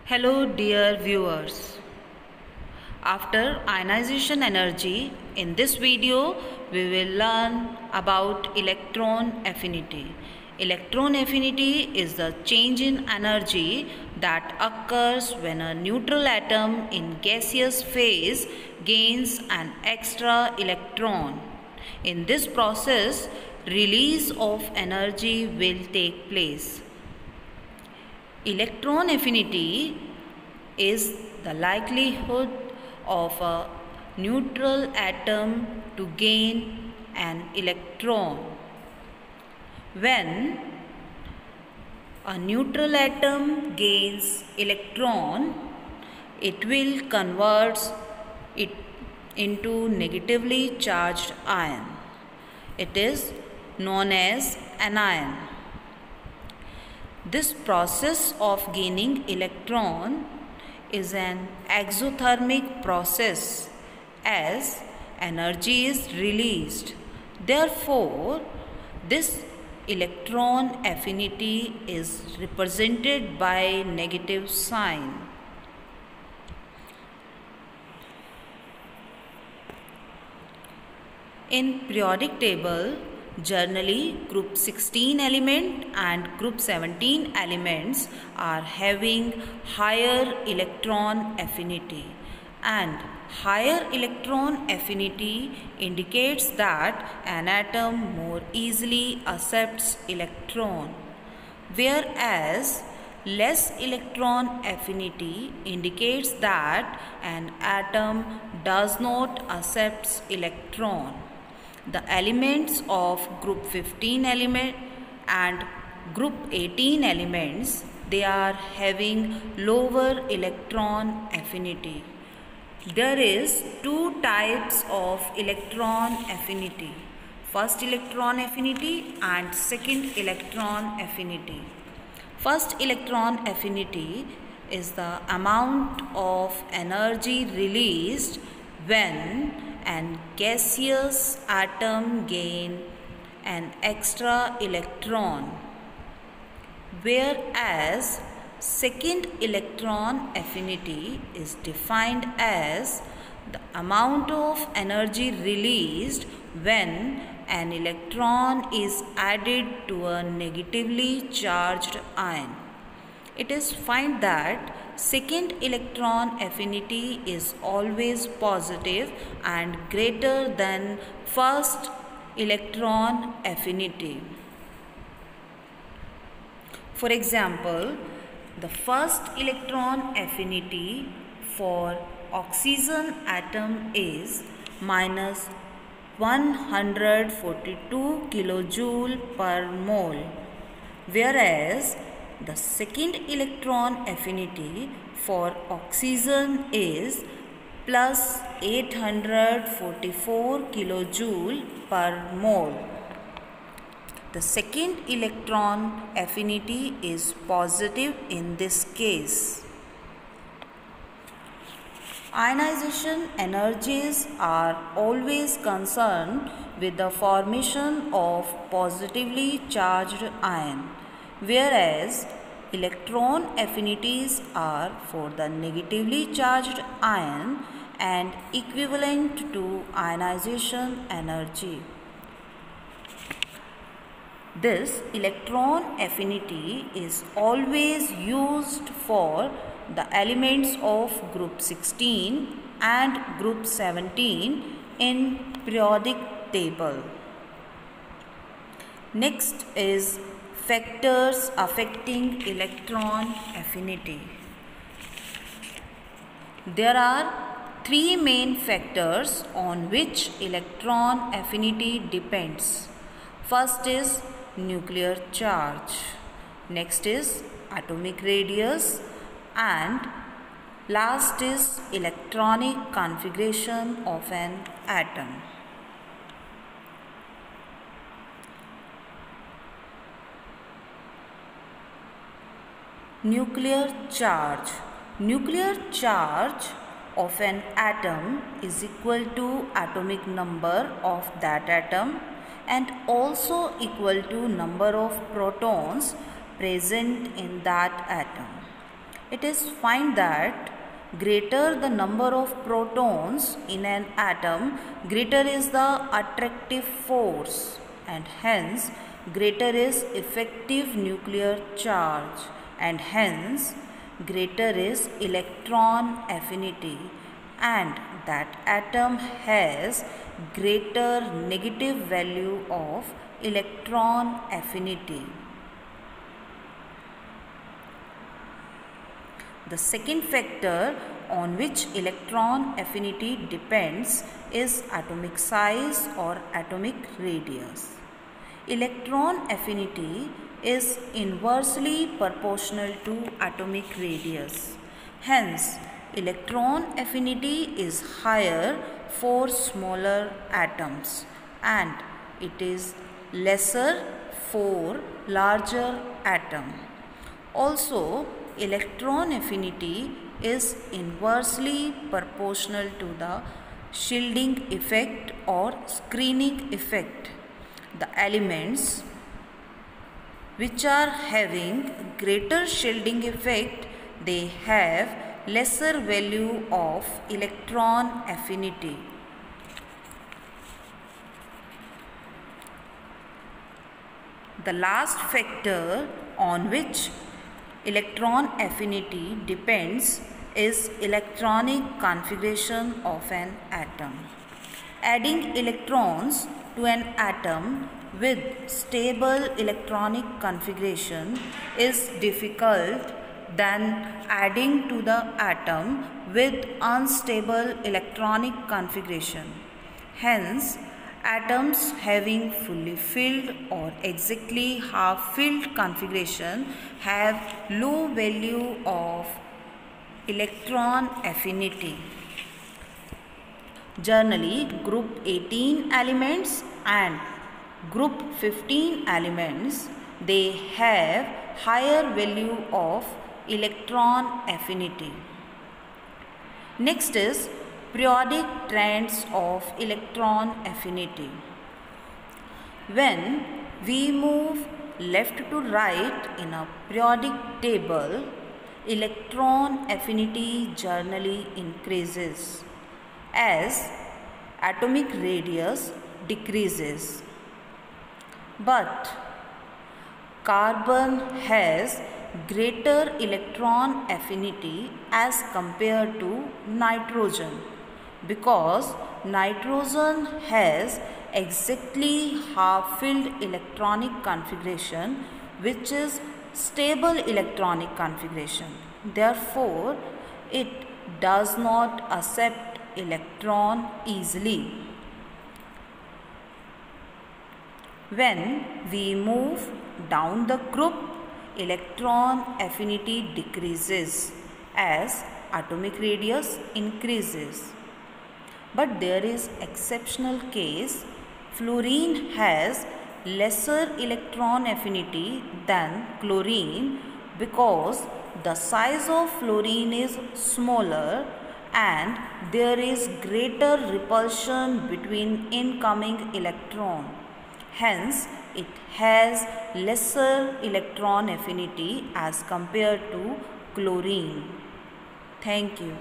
Hello dear viewers. After ionization energy, in this video we will learn about electron affinity. Electron affinity is the change in energy that occurs when a neutral atom in gaseous phase gains an extra electron. In this process, release of energy will take place. Electron affinity is the likelihood of a neutral atom to gain an electron. When a neutral atom gains electron, it will convert it into negatively charged ion. It is known as anion. This process of gaining electron is an exothermic process as energy is released. Therefore, this electron affinity is represented by negative sign. In periodic table, generally group 16 element and group 17 elements are having higher electron affinity, and higher electron affinity indicates that an atom more easily accepts electron, whereas less electron affinity indicates that an atom does not accept electron. The elements of group 15 element and group 18 elements, they are having lower electron affinity. There is two types of electron affinity: first electron affinity and second electron affinity. First electron affinity is the amount of energy released when an gaseous atom gains an extra electron, whereas second electron affinity is defined as the amount of energy released when an electron is added to a negatively charged ion. It is found that second electron affinity is always positive and greater than first electron affinity. For example, the first electron affinity for oxygen atom is minus 142 kilojoule per mole, whereas the second electron affinity for oxygen is plus 844 kilojoule per mole. The second electron affinity is positive in this case. Ionization energies are always concerned with the formation of positively charged ion, whereas electron affinities are for the negatively charged ion and equivalent to ionization energy. This electron affinity is always used for the elements of group 16 and group 17 in periodic table. Next is factors affecting electron affinity. There are three main factors on which electron affinity depends. First is nuclear charge, next is atomic radius, and last is electronic configuration of an atom. Nuclear charge. Nuclear charge of an atom is equal to atomic number of that atom and also equal to number of protons present in that atom. It is find that greater the number of protons in an atom, greater is the attractive force, and hence greater is effective nuclear charge, and hence greater is electron affinity, and that atom has greater negative value of electron affinity. The second factor on which electron affinity depends is atomic size or atomic radius. Electron affinity is inversely proportional to atomic radius. Hence, electron affinity is higher for smaller atoms and it is lesser for larger atom. Also, electron affinity is inversely proportional to the shielding effect or screening effect. The elements which are having greater shielding effect, they have lesser value of electron affinity. The last factor on which electron affinity depends is electronic configuration of an atom. Adding electrons to an atom with stable electronic configuration is difficult than adding to the atom with unstable electronic configuration. Hence, atoms having fully filled or exactly half filled configuration have low value of electron affinity. Generally, group 18 elements and group 15 elements, they have higher value of electron affinity. Next is periodic trends of electron affinity. When we move left to right in a periodic table, electron affinity generally increases as atomic radius decreases. But carbon has greater electron affinity as compared to nitrogen because nitrogen has exactly half-filled electronic configuration which is stable electronic configuration. Therefore, it does not accept electron easily. When we move down the group, electron affinity decreases as atomic radius increases. But there is exceptional case. Fluorine has lesser electron affinity than chlorine because the size of fluorine is smaller and there is greater repulsion between incoming electron. Hence, it has lesser electron affinity as compared to chlorine. Thank you.